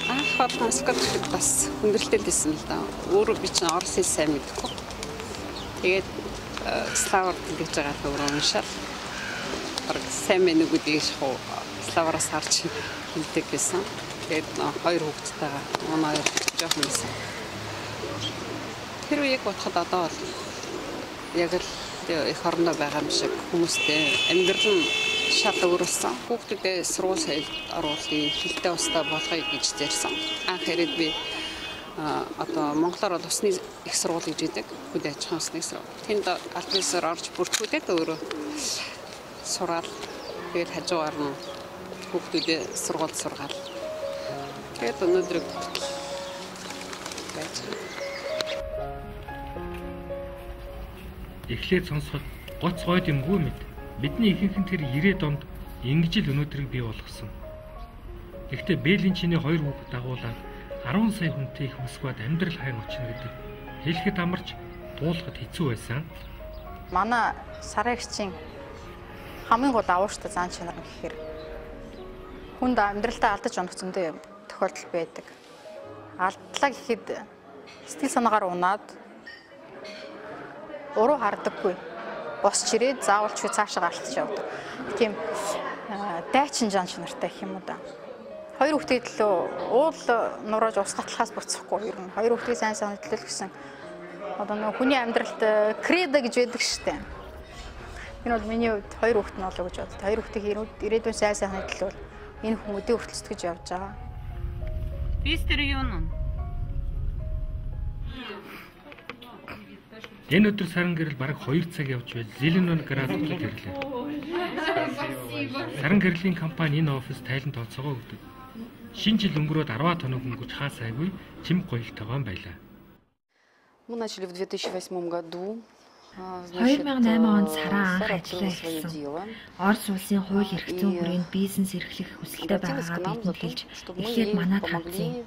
Анх Москвад ирэхэд бас хүндрэлтэй байсан л да. Өөрөө би чинь орос хэл сайн мэдэхгүй. Тэгээд славар хэлж байгаа өөрөө уншаад сайн мэн үгүүдийг шахуу славараас харж хэлдэг гэсэн. Тэгээд хоёр хүүхэдтэйгээ манай хоёр жоохон байсан. Тэр үеийг бодоход одоо бол яг л их орно байгаа юм шиг хүмүүстэй амьдрал нь шал өөрлөсөн. Хүүхдүүдээ сургууль соёлд оруулахыг, хэлтэй устдаа болгоё гэж зорьсон. Анх ирээд би одоо монголоор бол усны их сургууль гэж байдаг. Хүүхдээ аж ахуйн усны сургууль. Тэнд аль бисээр орж бүртгүүлээд өөрөө сураад тэгээд хажуугаар нь хүүхдүүдээ сургууль сургаал. Тэгээд өнөөдөр байж байгаа. Эхлээд сонсоход гоц гойд юмгүй мэд. Бидний ихэнх нь тэр 90-ад онд ингэж л өнөөдрийг бий болгосон. Гэхдээ Берлинчиний хоёр хүүхэд дагуулаад 10 сая хүнтэй их Москвад амьдрал хайн очно гэдэг хэлэхэд амарч дуулахад хэцүү байсан. Манай сарын гिचийн хамгийн гол авууштай зан чанар нь гэхээр хүнд амьдралтаа алдаж унах зөндөө тохиолдол байдаг. Алдлаа гэхэд сэтгэл санаагаар унаад уруу хардаггүй. Босч ирээд заавал ч цаашаа галтж явдаг. Тийм дайчин зан чанартай гэх юм уу да. Хоёр хүүхдээ төлөө уул нурааж ус гатлахаас буцахгүй ер нь хоёр хүүхдийн сайн санал төлөөлөх гэсэн Одоо нэг хүний амьдралд кредо гэж байдаг штэ. Энэ бол миний хувьд 2 хүүхэд нь болоо гэж бодлоо. 2 хүүхдийн ирээдүйн сайн хэдэл бол энэ хүн өдөө хүртэл сэтгэж явж байгаа. Biz тэр юу нэ? Энэ өдөр саран гэрэл бараг 2 цаг явж байл Зеленон градусд ирлээ. Саран гэрлийн компани энэ офис тайлан тооцоогоо өгдөг. Шинэ жил өнгөрөөд 10 тоног өнгөж хаасайгүй чимэг гоёлтойгоо байлаа. Мы начали в 2008 году. 2008 онд сараа анх ажиллаа эхэлсэн. Орос улсын хууль эрх зүйн хүрээнд бизнес эрхлэх хүсэлтэй байгаагаа бидэнд хэлж эхлээд манад хандсан.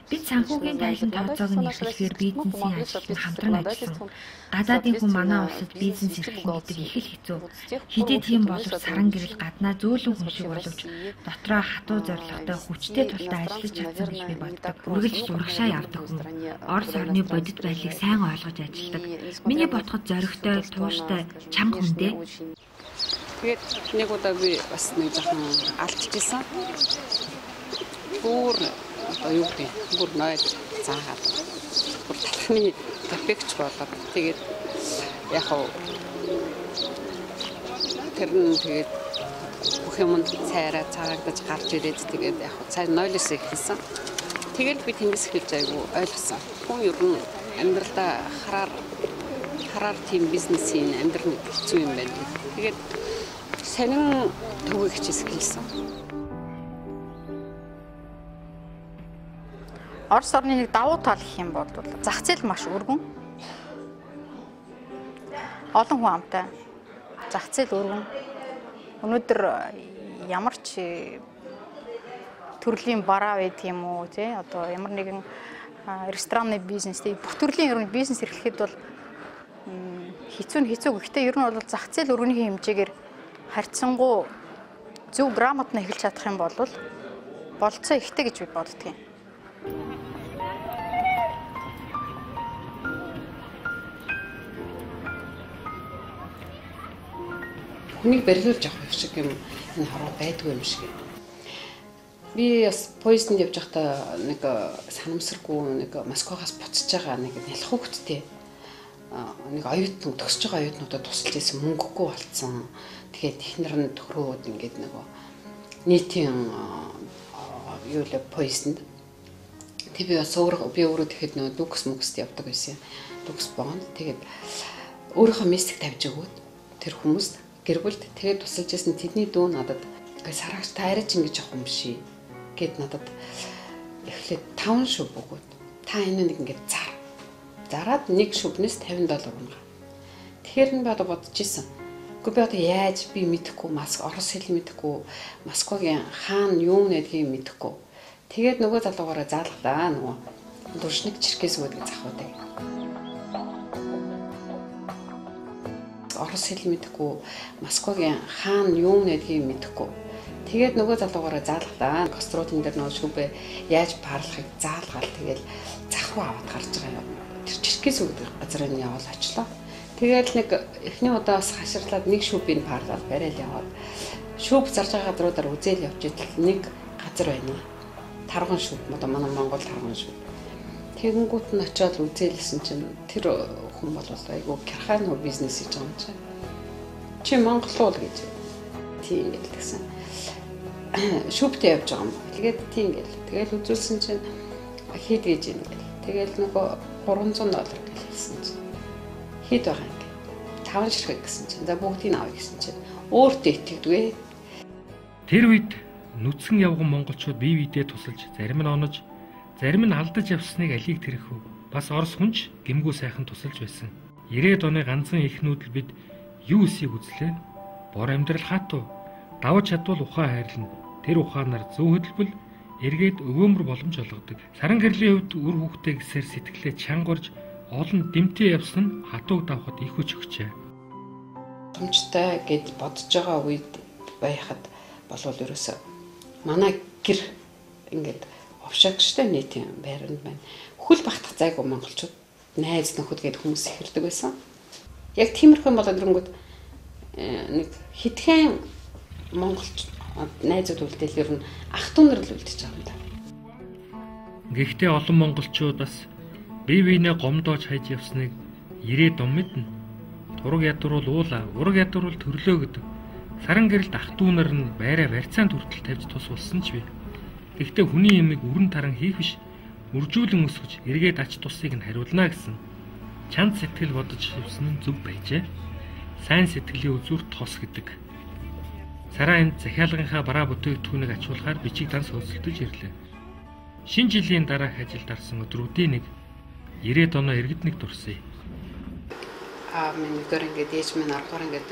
Бид санхүүгийн тайлан тооцоог нь эрхлэхээр бизнесийн ажилтнууд хамтран ажилласан. Гадаадын хүн манай улсад бизнес эрхлэх гэдэг их л хэцүү. Хэдий тийм боловч саран гэрэл гаднаа зөөлөн хүн шиг боловч дотроо хатуу зорилготой хүчтэй тултай ажиллаж чадсан гэж би боддог. Үргэлж зурагшаа явдаг хүн. Орос орны бодит байдлыг сайн ойлгож ажилладаг. Миний бодоход зоригтой, тууштай, чанга хүн дээ. Тэгээд нэг удаа би бас нэг жоохон алдчихсан. Бүр юу гэдэг бүр ноёд заагаад бүр талхны капекч болоод тэгээд яг хав тэр нь тэгээд бүх юмд цайраа цагагдаж гарч ирээд тэгээд яг цай нойлос ихсэн. Тэгээд би тэндээс хэлж айгу ойлгосон. Хүн ер нь амьдралдаа хараар тийм бизнесийн амьдрал хэцүү юм байна. Тэгээд сонин төвийг хичээсэн. Орос орны нэг давуу тал гэх юм бол зах зээл маш өргөн. Олон хүн амтай. Зах зээл өргөн. Өнөөдөр ямар ч төрлийн бараа байдаг юм уу тий одоо ямар нэгэн ресторанны бизнес тий бүх төрлийн ер нь бизнес эрхлэхэд бол хэцүү гэхдээ ер нь бол зах зээл өргөнийхөө хэмжээгээр харьцангуй зөв грамотно эхэлж чадах юм бол болцоо ихтэй гэж би боддгийн. Хүнийг барилуулж авах шиг юм энэ хараа байдгүй юм шиг. Би бас поездд явж байхдаа нэг санамсаргүй нэг Москвагаас буцаж байгаа нэг нялх хүүхэдтэй нэг оюутнууд төгсөж байгаа оюутнуудад тусалж ирсэн мөнгөгүй болцсон. Тэгээд эхнэр нь төгрөөд ингээд нэг нийтийн юу л поездд тэг би бас өөрөө тэгэхэд нөө дүкс мөнгөст явдаг байсан. Дүкс боонд тэгээд өөрийнхөө мистик тавьж өгөөд тэр хүмүүст гэр бүлд тэгээд тусалж ирсэн тэдний дүү надад сараагч тайраж ингэж явах юм шиг гэд надад эхлээд 5 шүв өгөөд та энэ нэг ингэж зараад нэг шүвнээс $50 унгаа. Тэгэхээр би одоо бодож исэн. Гэхдээ би одоо яаж би мэдэхгүй орос хэл мэдэхгүй Москвагийн хаана юу нэгдгийг мэдэхгүй. Тэгээд нөгөө залуугаараа заалгалаа нөгөө дуршник чиркээс өгдөг захуудыг. Орос хэл мэдэхгүй Москвагийн хаана юу нэгдгийг мэдэхгүй. Тэгээд нөгөө залуугаараа заалгалаа. Коструудын дээр нөгөө шүбэ яаж баарлахыг заалгаал тэгэл захуу аваад гарч байгаа юм. Тэр чиркээс өгдөг газар нь явал очлоо. Тэгээд нэг эхний удаас хаширлаад нэг шүбийг баарлаад барайл яваад шүб зарж байгаа газруудаар үзэл явж идэл нэг газар байна. Тарган шүб одоо манай Монгол тарган шүб. Тэгэнгүүт нь очиод үзээлсэн чинь тэр хүн бол айгүй карханы бизнес хийж байгаа юм чинь. Чи Монгол уу гэж. Тийм гэлсэн. Шүбтэй явж байгаа юм. Тэгээд тийм гэл. Тэгээд үзүүлсэн чинь хэд гэж юм гэл. Тэгээд нөгөө $300 гэлсэн чинь. Хэд байгаа юм. 5 ширхэг гэсэн чинь. За бүгдийг авъя гэсэн чинь. Өөртөө итгэдэггүй. Тэр үед нүцгэн явган монголчууд бие биедээ тусалж зарим нь онож, зарим нь алдаж явсныг алийг тэрхүү. Бас орос хүнч гэмгүй сайхан тусалж байсан. 90-ад оны ганцхан эхнүүд л бид юу эсийг үзлээ. Бор амьдрал хатуу. Давж чадвал ухаан хайрлна. Тэр ухаанаар зөв хөдөлбөл эргээд өвөөмөр боломж олгодог. Саран гэрлийн хувьд үр хүүхдээ гэсээр сэтгэлээ чангорж олон дэмтэй явсан нь хатууг давхад их хүч өгчээ. Томчтой гэд бодож байгаа үед байхад болвол ерөөсөө манай гэр ингээд овшаагчтай нийтийн байранд байна. Хүл багтах зайгүй монголчууд найз нөхөд гээд хүмүүс ихэрдэг байсан. Яг тиймэрхүү болоод ирэнгүүт нэг хитгэн монголч найзууд үлдээл ер нь ах トゥ нар л үлдэж байгаа юм да. Гэхдээ олон монголчууд бас бие биенээ гомдоож хайж явсныг ирээ дом мэднэ. Ураг ядуурул уула, ураг ядуурул төрлөө гэдэг. Саран гэрэлт ах дүү нар нь байраа барьцаанд хүртэл тавьж тус болсон ч бий. Гэхдээ хүний ямиг өрн таран хийх биш, үржүүлэн өсгөж эргээд ач тусыг нь хариулна гэсэн чанд сэтгэл бодож явсан нь зөв байжээ. Сайн сэтгэлийн үзүүр тос гэдэг. Сараа энд захиалгынхаа бараа бүтээгдэхүүнийг ачуулахаар бичиг данс хөөцөлдөж ирлээ. Шинэ жилийн дараах ажилд арсан өдрүүдийн нэг 90 оноо иргэд нэг дурсая. Миний дөрөв ингээд ээж минь 10 дугаар ингээд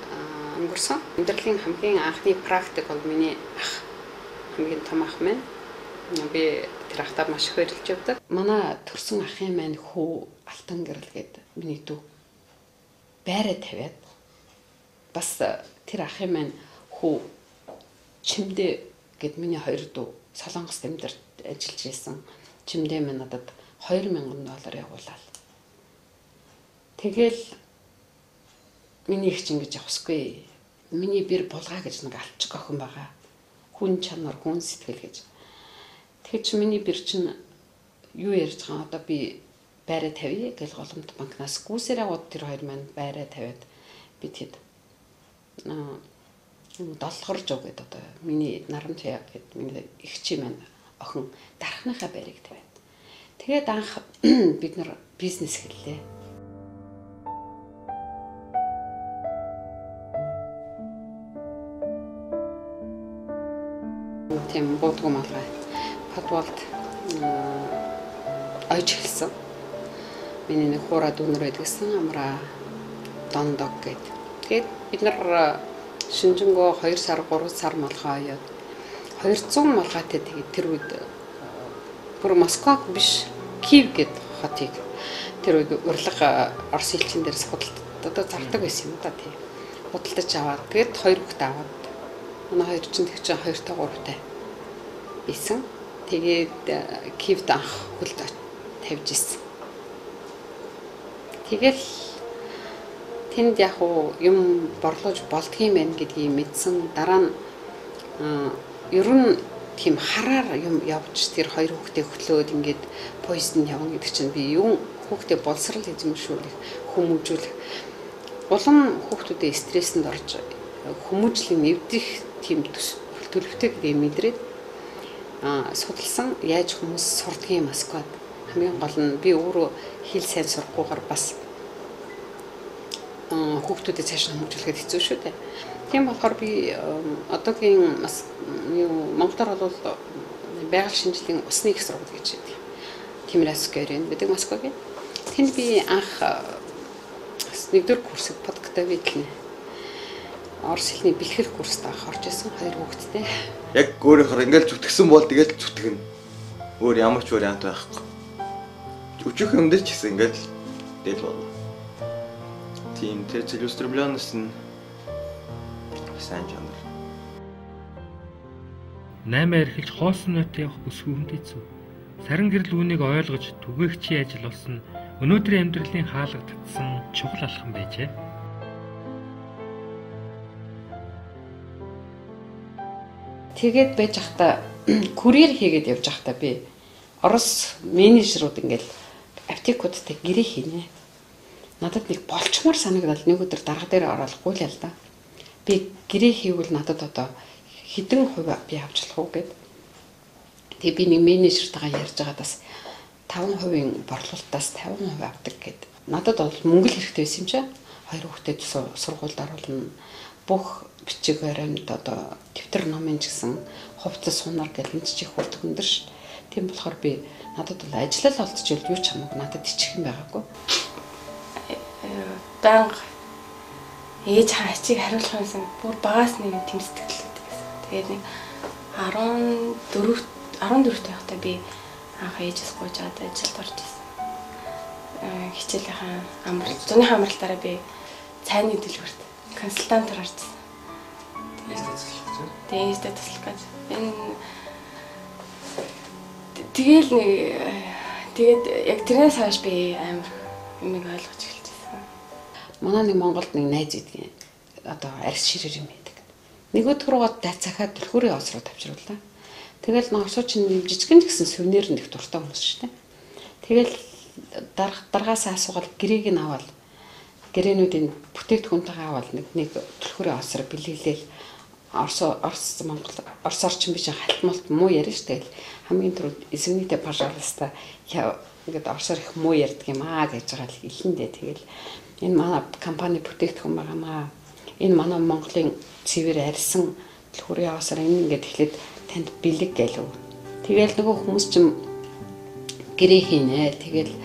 өнгөрсөн. Амьдралын хамгийн анхны практик бол миний ах хамгийн том ах минь. Би тэр ахтаа маш их баярлж явдаг. Манай төрсөн ахын маань хүү Алтан гэрэл гээд миний дүү байраа тавиад бас тэр ахын маань хүү Чимдээ гээд миний хоёр дүү Солонгос тэмдэрт ажиллаж байсан. Чимдээ минь надад $2000 явуулаад. Тэгэл миний их ч ингэж явахгүй. Миний бэр булгаа гэж нэг алчиг охин байгаа. Хүн чанар, хүн сэтгэл гэж. Тэгэхээр чи миний бэр чинь юу ярьж байгаа одоо би байраа тавья гэж голомт банкнаас гүйсээр аваад тэр хоёр маань байраа тавиад би тэд долларж өг гэдэг одоо миний нарамт яа гэд миний их чи маань охин дарахныхаа байрыг тавиад. Тэгээд анх бид нар бизнес хэллээ. Тийм бодгоо малгай. Подвалд ойж хэлсэн. Миний нэг хуураа дүүнэр байдгсан амраа дондог гэд. Тэгээд бид нар шинжэнгөө 2 сар 3 сар малгай яваад 200 малгайтай тэгээд тэр үед бүр Москваг биш Киев гэд хотыг тэр үед урилга Орос элчин дээрс худалдаад одоо зардаг байсан юм да тий. Худалдаж аваад тэгээд 2 хүүхэд аваад манай хоёр чинь тэг чинь 2 та 3 та бисэн. Тэгээд Киевд анх хөлд тавьж ирсэн. Тэгэл тэнд яг юм борлуулж болдгийм байх гэдгийг мэдсэн. Дараа нь ер нь тийм хараар юм явж тэр хоёр хүүхдээ хөтлөөд ингээд поезд нь явна гэдэг чинь би юу хүүхдээ боловсрал эзэмшүүлэх, хүмүүжүүлэх. Улам хүүхдүүдээ стрессэнд орж хүмүүжлийн нэвдэх тийм төлөвтэй гэдгийг мэдрээд судалсан яаж хүмүүс сурдгийг Москвад хамгийн гол нь би өөрөө хэл сайн сурахгүйгээр бас хүүхдүүдэд цааш нь хөгжүүлэхэд хэцүү шүү дээ. Тийм болохоор би одоогийн бас Монголоор бол байгаль шинжлэлийн усны их сургууль гэж байдаг. Тимирязевская гэдэг Москвагийн. Тэнд би анх 1-р курсыг подготовительный Орос хэлний бэлтгэл курст анх орж исэн 2 хүүхэдтэй. Яг өөрөөр ингээл зүтгэсэн бол тэгэл зүтгэн. Өөр ямар ч вариант байхгүй. Өчөх юм дээр ч гэсэн ингээл дээл болно. Тийм тэр целеустремленность нь сайн чанар. 8 эрхэлж хоосон нот явах бүсгүй хүнд хэцүү. Саран гэрэл үүнийг ойлгож түгээгчийн ажил болсон өнөөдрийн амьдралын хаалгадсан чухал алхам байжээ. Тэгээд байж захта курьер хийгээд явж захта би Орос менежерүүд ингээл аптекуудтай гэрээ хийнэ. Надад нэг болчмор санагдал нэг өдөр дарга дээр ороод гуйлаа л да. Би гэрээ хийвэл надад одоо хэдэн хувь би авчлах уу гэд. Тэгээ би нэг менежертайгаа ярьж байгаадаас 5% борлуулалтаас 50% авдаг гэд. Надад бол мөнгө л хэрэгтэй байсан юм чи. 2 хүүхдэд сургуульд оруулна. Бүх бичиг баримт одоо дэвтэр номын ч гэсэн хувцас сунаар гэл энэ чих хурд өндөр ш. Тийм болохоор би надад бол ажиллал олдчихвол юу ч хамаагүй надад ичих юм байгаагүй. Данг ээж хаачиг хариулах юмсан бүр багаас нэг тэм сэтгэлтэй гэсэн. Тэгээд нэг 14 байхдаа би анх ээжээс гуйж аваад ажилд орж ирсэн. Хичээлийнхэн зуныхаа амралтаараа би цайны дэлгүүрт консультантаар орсон. Тэгээд туслах гэж. Тэгээд яг тэрнээс хойш би амар юмыг ойлгож эхэлчихсэн. Манай нэг Монголд нэг найз идэгэн одоо арьс ширээр юм байдаг. Нэг өдөр руугаа цахаад түлхүүрийн ос руу тавьчихрууллаа. Тэгэл ногсоо чинь жижигэн гэсэн сувенир нэг дуртай хүмүүс шүү дээ. Тэгэл даргаасаа асуугаад гэрээг нь аваад гэрээнүүдийн бүтээгдэхүүнтэйгээ бол нэг түлхүүрийн осроо бэлэглээл Орос орчин биш халтмалт муу ярина шүү дээ. Хамгийн түрүүд извините, пожалуйста ингээд орсоор их муу ярьдаг юм гэж байгаа л хэлэндээ. Тэгэл энэ манай компани бүтээгдэхүүн байгаамаа. Энэ манай Монголын цэвэр арьсан түлхүүрийн осроо энэ ингээд эхлээд танд бэлэг гэлв. Тэгэл нөгөө хүмүүс чинь гэрээ хийнэ. Тэгэл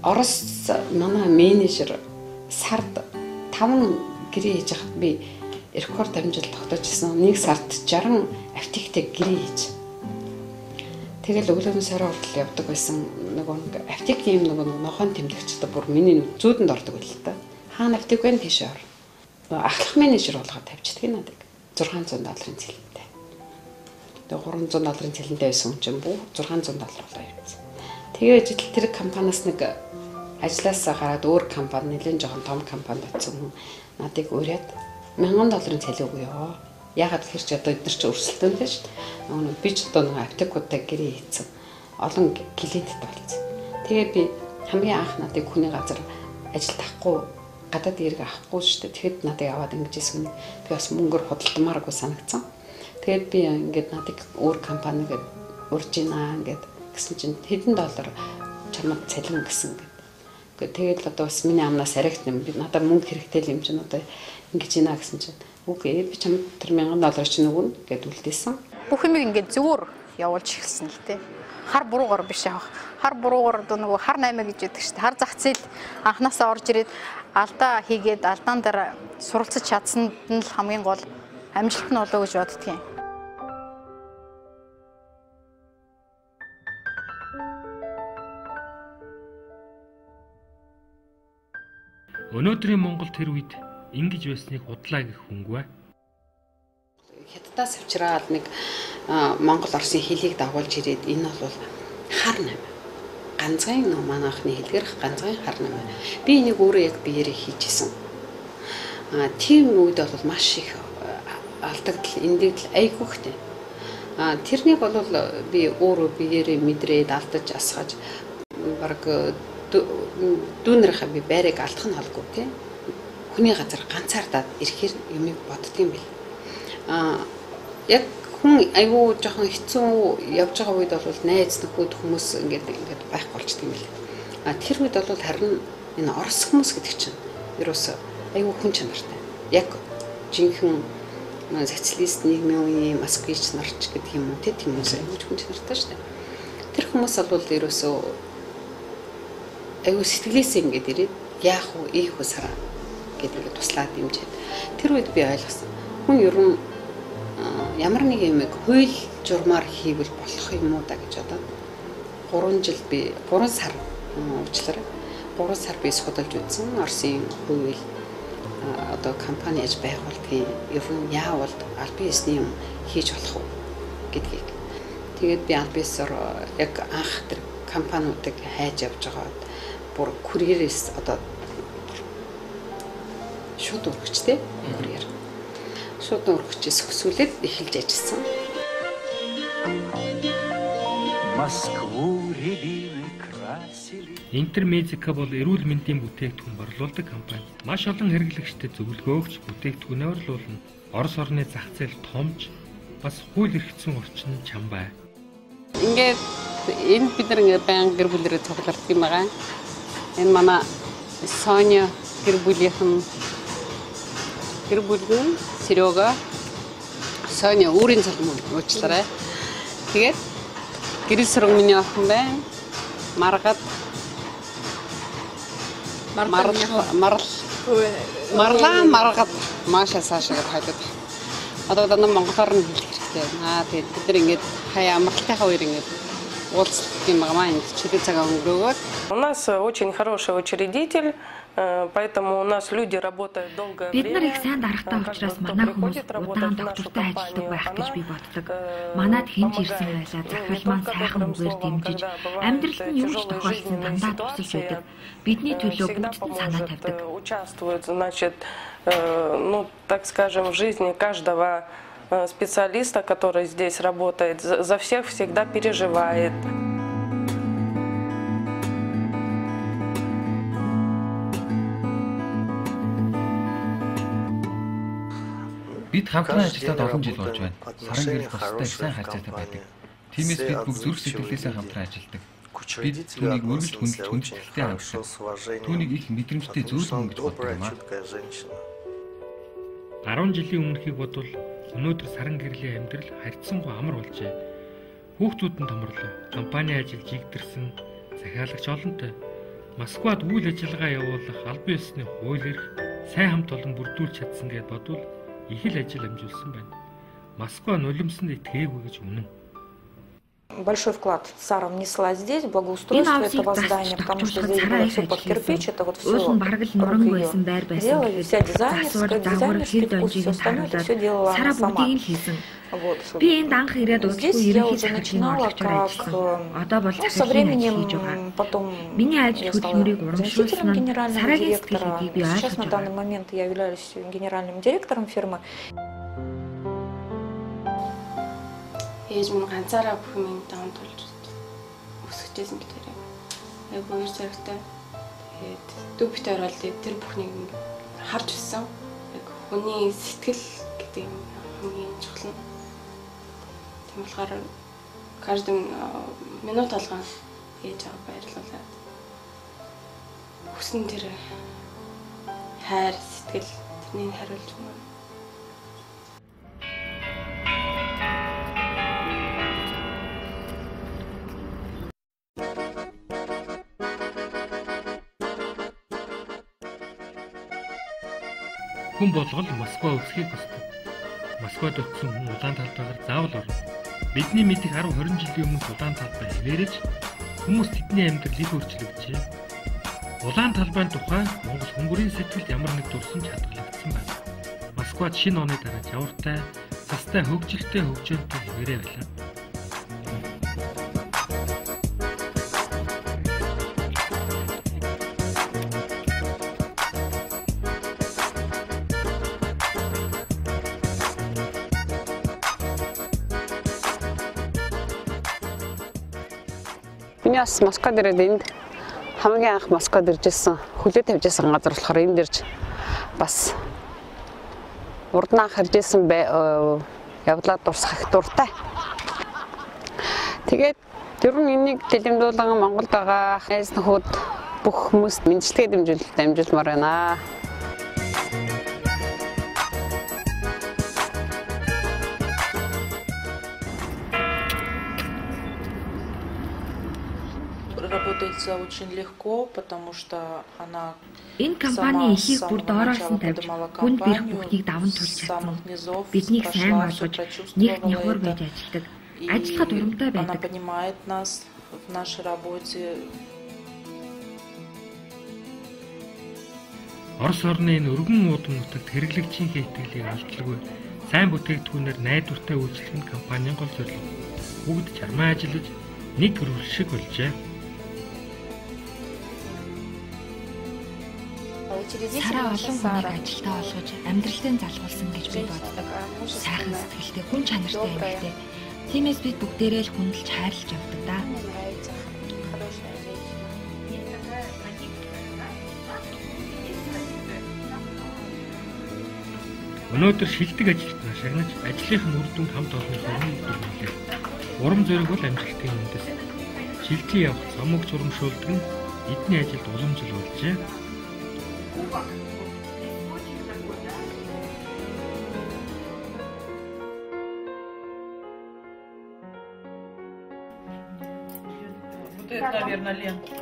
Орос манай менежер сард 5 гэрээ хийж хахад би рекорд амжилт тогтоожсэн. Нэг сард 60 аптектэй гэрээ хийж. Тэгэл өглөөний сарын хүртэл явдаг байсан. Нөгөө аптекийн нөгөө нохойн тэмдэгчтэй бүр миний зүүдэнд ордог байл л та. Хаана аптек вэ тийш ор. Ахлах менежер болгоод тавьчихдаг надад. $600 цэлэнтэй. Тэгээ $300 цэлэнтэй байсан юм чинь бүх $600 болоо явсан. Тэгээ ажил тэр компаниас нэг ажлаасаа гараад өөр компани нэлээд жоохон том компанид очсон хүн надыг ураад $1000 цалин өгөө ёо. Ягаад гэхээр ч одоо эдгээр чи өрсөлдөөнтэй шүү дээ. Нөгөө би ч одоо нөгөө аптекуудаа гэрээ хийцэн. Олон клиенттэй болсон. Тэгээ би хамгийн анх надыг хүний газар ажилд авахгүй гадаад иргэ авахгүй шүү дээ. Тэгэхэд надыг аваад ингэж ирсэн. Би бас мөнгөөр худалдамааргүй санагдсан. Тэгээд би ингээд надыг өөр компаниг урьж ийна ингээд гэсэн чинь хэдэн доллар чамд цалин гэсэн гэдэг. Тэгээд одоо бас миний амнаас аригт юм. Би надад мөнгө хэрэгтэй юм чинь одоо ингэж ийна гэсэн чинь үгүй би чамд тэр $1000 чинь өгнө гэд үлдээсэн. Бүх юм ингээд зүгээр явуулж эхэлсэн л дээ. Хар буруугаар биш явах. Хар буруугаар нөгөө хар 8 гэж яддаг шүү дээ. Хар зах зээл анханасаа орж ирээд алдаа хийгээд алдаан дээр суралцаж чадсанд нь л хамгийн гол амжилт нь болоо гэж боддгийн. Өнөөдрийн Монголд тэр үед ингэж байсныг худлаа гэх хүнгүй. Хятадаас авчраад нэг Монгол Оросын хэлийг дагуулж ирээд энэ бол хар 8. Ганцхан нөө манайхны хэлгээр ганцхан хар 8. Би энийг өөрөө яг биеэрээ хийжсэн. Тийм үед бол маш их алдагдал, эндэгдэл айгүйхтэй. Тэрнийг бол би өөрөө биеэрээ мэдрээд алдаж асгаж баг дүүнэрхээ би байрыг алдах нь холгүй тийм. Хүний газар ганцаардаад ирэхээр юмыг боддгийм бил. Яг хүн айгүй жоохон хэцүү явж байгаа үед бол найз нөхөд хүмүүс ингээд байхгүй болчдөг юм бил. Тэр үед бол харин энэ Орос хүмүүс гэдэг чинь ерөөсөө айгүй хүн чанартай. Яг жинхэнэ социалист нийгмийн үеийн москвич нарч гэдэг юм уу тийм хүмүүс айгүй хүн чанартай шүү дээ. Тэр хүмүүс бол ерөөсөө айгүй сэтгэлээсээ ингээд ирээд яах вэ ийх вэ сараа гэдэг туслаад дэмжиж. Тэр үед би ойлгосон. Хүн ер нь ямар нэг юмыг хууль журмаар хийвэл болох юм уу да гэж одоо 3 жил би 3 сар уучлаарай. 3 сар би судалж үзсэн. Оросын хууль одоо компани яаж байгуулдгийг ер нь яавал аль биесний юм хийж болох уу гэдгийг. Тэгээд би аль биесээр яг анх тэр компаниудыг хайж явж байгаа бүр курьерээс одоо шууд өргөчтэй курьер. Шууд өргөчөөс өсвөлээд эхэлж ажилласан. Интермезика бол эрүүл мэндийн бүтээгдэхүүн борлуулдаг компани. Маш олон хэрэглэгчдэд зөвлөгөө өгч бүтээгдэхүүнээ орлуулна. Орос орны зах зээл томч, бас хууль эрхцэн орчин чамбай. Ингээд энэ бид нар ингээд баян гэр бүлэрээ цугларддаг юм байгаа. Энэ манай Соня гэр бүлийнхэн Серега Соня өөрийн залуу уучлаарай. Тэгээд гэрэл сөрөг миний охин байна. Маргад Маргад Маша Сашагаар хайлаад. Одоо монголоор нь хэлэх хэрэгтэй. Тэгээд бид нар ингээд хаяа амралтынхаа үеэр ингээд уулздаг юм байгаа маань чигээр цагаан өнгөрөөгөө. У нас очень хороший учредитель, поэтому у нас люди работают долгое время. Бид нар их сайн даргатай учраас манай хүмүүс удаан доктортой ажилладаг байх гэж би боддог. Манад хинж ирсэн байлаа захирал маань сайхан үгээр дэмжиж, амьдралд нь юу ч тохиолдсон дандаа тусалж байдаг. Бидний төлөө бүгдд санаа тавьдаг. Участвуют, значит, ну, так скажем, в жизни каждого специалиста, который здесь работает, за всех всегда переживает. Бид хамтран ажиллаад олон жил болж байна. Саран гэрэл бусдад их сайн харьцаатай байдаг. Тиймээс бид бүх зүрх сэтгэлээсээ хамтран ажилладаг. Бид түүнийг үргэлж хүндэтгэлтэй ханддаг. Түүнийг их мэдрэмжтэй зөөлөн гэж боддог юм аа. 10 жилийн өмнөхийг бодвол өнөөдөр саран гэрлийн амьдрал харьцангуй амар болжээ. Хүүхдүүд нь томрлоо. Компани ажил жигдэрсэн, захиалагч олонтой. Москвад үйл ажиллагаа явуулах албан ёсны хууль эрх сайн хамт олон бүрдүүлж чадсан гэж бодвол их л ажил амжуулсан байна. Москва нулимсанд итгээгүй гэж үнэн. Большой вклад Сара внесла здесь в благоустройство этого здания, потому что здесь было все под кирпич, это вот все делали, вся дизайнерский вкус, все остальное, это все делала она сама. Вот. Здесь я уже начинала как, со временем потом я стала заместителем генерального директора. Сейчас на данный момент я являюсь генеральным директором фирмы. Ээж минь ганцаараа бүх юм даун тулж өсөжсэн гэдэг. Айгу үер зэрэгтэй. Тэгээд дүү бит орол тэр бүхнийг харж өссөн. Яг хүний сэтгэл гэдэг юм хамгийн чухал. Тийм болохоор каждый минут алган ээж аваа баярлуулаад хүсн тэр хайр сэтгэл тэрнийг хариулж өгнө. Хүн болгол Москва үзхийг хүсдэг. Москвад очсон хүн улаан талбайгаар заавал орно. Бидний мэдих 10-20 жилийн өмнө улаан талбай хിവэрэж хүмүүс тэдний амьдрал их өөрчлөгдөжээ. Улаан талбайн тухай Монгол хүмүүрийн сэтгэлд ямар нэг дурсамж хадгалагдсан байна. Москвад шинэ оны дараа жавартай, цастай хөгжилтэй хөгжөөнтэй хിവэрээ байлаа. Миний бас Москвад ирээд энд хамгийн анх Москвад иржсэн хүлээ тавьжсэн газар болохоор энд ирж бас урднаа харжсэн явдлаа дурсах их дуртай. Тэгээд тэр нь энийг дэлгэмдүүлэн Монголд байгаа хайс нөхөд бүх хүмүүст мэдлэгээ дамжуулмаар байна. Работается очень легко, потому что она энэ компани ихийг бүр доороос нь тавьж хүнд бэрх бүхнийг даван тулж чадсан. Биднийг сайн болгож нэг нөхөр байж ажилладаг. Ажиллахад урамтай байдаг. Она понимает нас в нашей работе. Орос орны энэ өргөн уудам нутагт хэрэглэгчийн итгэлийг алдалгүй сайн бүтээгдэхүүнээр найдвартай үйлчлэх нь компанийн гол зорилго. Бүгд чармаа ажиллаж нэг гэрүүл шиг болжээ. Сараа олон хүнийг ажилдаа олгож амьдралын залгуулсан гэж би боддог. Сайхан сэтгэлтэй, хүн чанартай эмэгтэй. Тиймээс бид бүгдээрээ л хүндэлж хайрлаж явдаг да. Өнөөдөр шилдэг ажилтнаа шагнаж ажлынхаа үр дүнд хамт олонны хорны дүрлээ. Урам зориг бол амжилтын үндэс. Шилдлийн явах цомог журамшуулдаг нь эдний ажилд уламжил болжээ. Вот это, наверное, лента.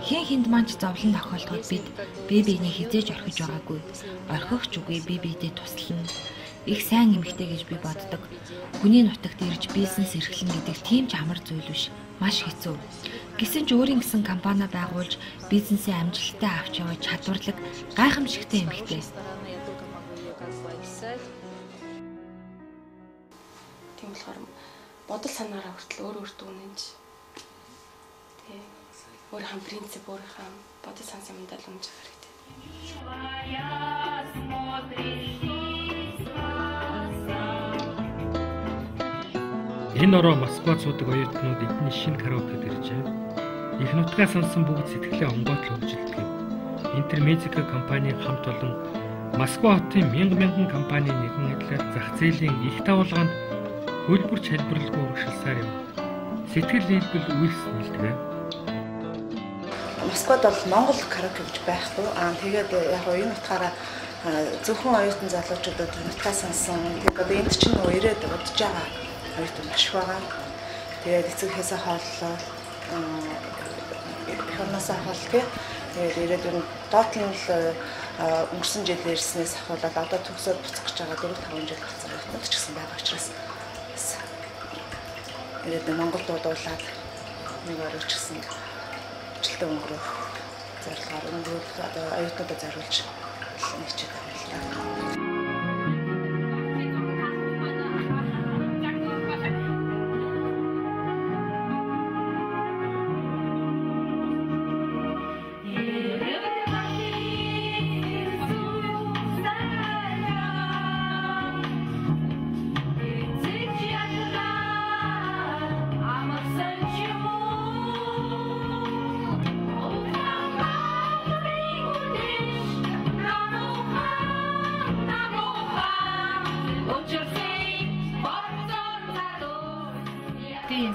Хэн хэнд манч зовлон тохиолдоход бид бие биенийг хизээж орхиж байгаагүй. Орхихч үгүй бие биедээ туслана. Их сайн эмэгтэй гэж би боддог. Хүний нутагт ирж бизнес эрхлэн гэдэг тийм ч амар зүйл биш. Маш хэцүү. Гэсэн ч өөрийн гэсэн компани байгуулж бизнесээ амжилттай авч явах чадварлаг гайхамшигтай эмэгтэй. Тийм болохоор бодол санаараа хүртэл өөртөө үнэнж. Тэгээ өөрийнхөө принцип, өөрийнхөө бодол санаа юмдаа л үнж хэрэгтэй. Энэ ороо Москвад суудаг оюутнууд эдний шинэ караокед иржээ. Их нутгаа сонсон бүгд сэтгэлээ онгойтлон хөгжилдэг. Интермезика компанийн хамт олон Москва хотын мянган компани нэгэн адилаар зах зээлийн их давалгаанд хөлбөр чалбарлгүй урагшилсаар юм. Сэтгэл нийлбэл үйлс нийлдэг. Москвад бол Монгол караоке гэж байхгүй. Тэгээд яг энэ утгаараа зөвхөн оюутан залуучуудад нутгаа сонсон. Тэгээд энд чинь ирээд удаж байгаа оюутан маш байгаа. Тэгээд эцэгхээсээ хооллоо хоносоо хооллоо. Тэгээд ирээд энэ доотлон л өнгөрсөн жил ирснээс ахвал одоо төгсөөд буцах гэж байгаа 4-5 жил болсон оюутнууд ч гэсэн байгаа учраас ирээд Монголд дуулаад нэг орж гисэн жилдээ өнгөрөх зорилгоор одоо оюутнуудад зориулж хичээд байгаа.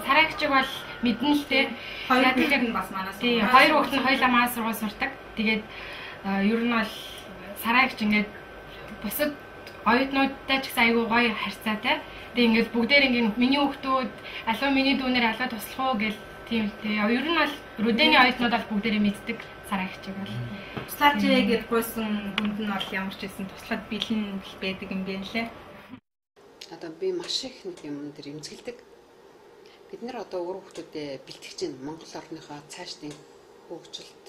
Сарайгчиг бол мэднэ л дээ. Хоёр хүүхэд нь бас манаас. Тийм, хоёр хүүхэд нь хоёулаа маань сургууль сурдаг. Тэгээд ер нь бол сарайгч ингээд бусад оюутнуудтай ч гэсэн айгүй гоё харьцаатай. Тэгээд ингээд бүгдээр ингээд миний хүүхдүүд аливаа миний дүүнэр аливаа туслах уу гэл тийм л дээ. Ер нь бол Рудений оюутнууд бол бүгдээрээ мэддэг сарайгчиг бол. Туслаач гээд гуйсан хүнд нь бол ямар ч байсан туслахад бэлэн байдаг юм байна лээ. Одоо би маш их юм дээр эмзэгэлдэг. Бид нэр одоо өөр хүүхдүүдэд бэлтгэж чинь Монгол орныхоо цаашдын хөгжилд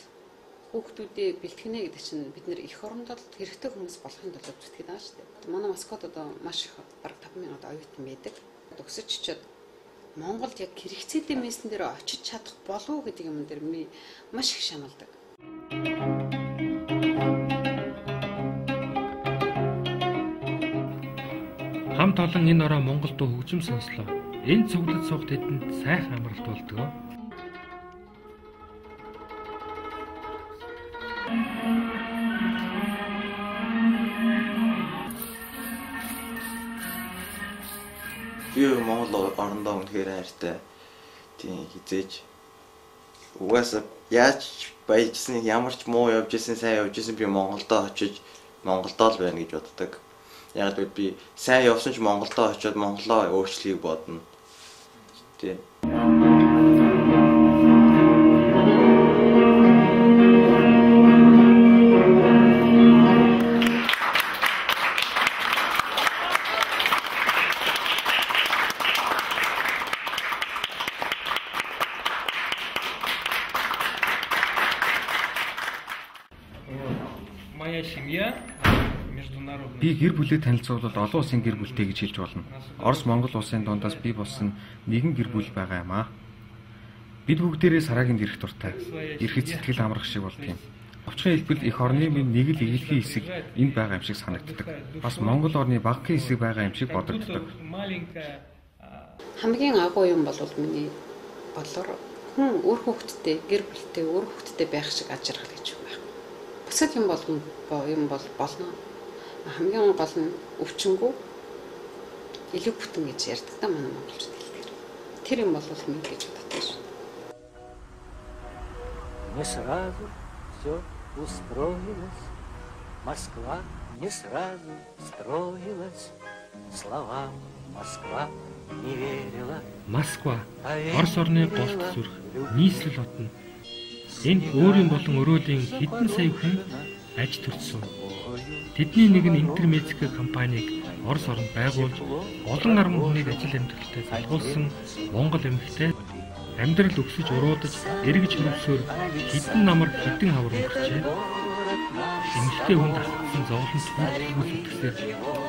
хүүхдүүдэд бэлтгэнэ гэдэг чинь бид нэр эх оронд л хэрэгтэй хүмүүс болохын тулд зүтгэж байгаа шүү дээ. Манай Москвад одоо маш их бараг 5000 оюутан байдаг. Өсөж чичээд Монголд яг хэрэгцээтэй мессен дээр очиж чадах болов уу гэдэг юм дээр маш их шаналдаг. Хамт олон энэ ороо Монголд хөгжим сонслоо. Энэ цуглаж суух тэдэнд сайхан амралт болдог. Би Монгол орондоо үнэхээр хайртай. Тийм хизээж угаасаа яаж баяжсэн ямар ч муу явж исэн сайн явж исэн би Монголдоо очиж Монголдоо л байна гэж боддог. Яг л би сайн явсан ч Монголдоо очиод Монголоо өөрчлөхийг бодно. Тийм. Би гэр бүлээ танилцуулбал олон улсын гэр бүлтэй гэж хэлж болно. Орос Монгол улсын дундаас би болсон нэгэн гэр бүл байгаа юм аа. Бид бүгдээрээ сараагийн дэрх дуртай. Ирэхэд сэтгэл амрах шиг болдгийм. Овчхон хэлбэл эх орны минь нэг л эглэхийн хэсэг энд байгаа юм шиг санагддаг. Бас Монгол орны багахан хэсэг байгаа юм шиг бодогддог. Хамгийн агуу юм бол миний бодлоор хүн өөр хүүхэдтэй, гэр бүлтэй, өөр хүүхэдтэй байх шиг ажиргал гэж юм байна. Бусад юм бол болно. Хамгийн гол нь өвчнгөө илүү бүтэн гэж ярьдаг та манай монголчууд хэлдэг. Тэр юм бол минь гэж боддог шүү. Не сразу все устроилось. Москва не сразу строилась. Словам Москва не верила. Москва Орос орны голд сүрх нийслэл отно. Энд өөрийн болон өрөөлийн хэдэн сая хүн аж төрсөн. Тэдний нэг нь Интермезика компанийг Орос оронд байгуулж олон арван хүнийг ажил амьдралтай залгуулсан Монгол эмэгтэй амьдрал өгсөж уруудаж эргэж хөрвсөөр хэдэн намар хэдэн хавар өнгөрчээ. Эмэгтэй хүнд автсан зовлон түүхээс үтгсээр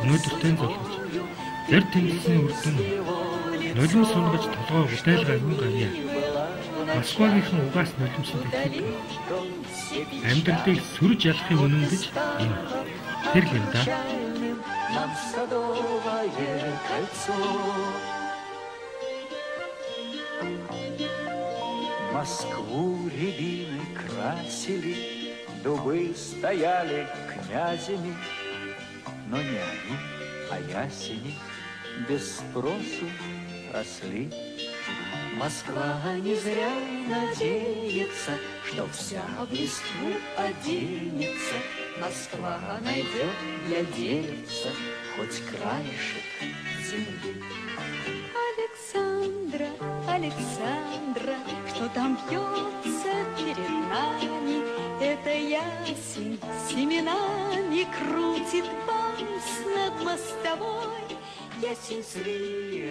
өнөөдөртэй золгож зэр тэмцсэний үр дүн нулим сунгаж толгой удайлгаа хүн гавья. Москвагийнхан угаас нулимсанд итгэдэг. Амьдралыг сүрж ялахын үнэн гэж энэ. Тэр юм да. Москву рябины красили, дубы стояли князями, но не они, а ясени без спросу росли. Москва не зря надеется, что вся в листву оденется. Москва найдет для дельца хоть краешек земли. Александра, Александра, что там бьется перед нами? Это ясень семенами крутит вальс над мостовой. Ясень с лирой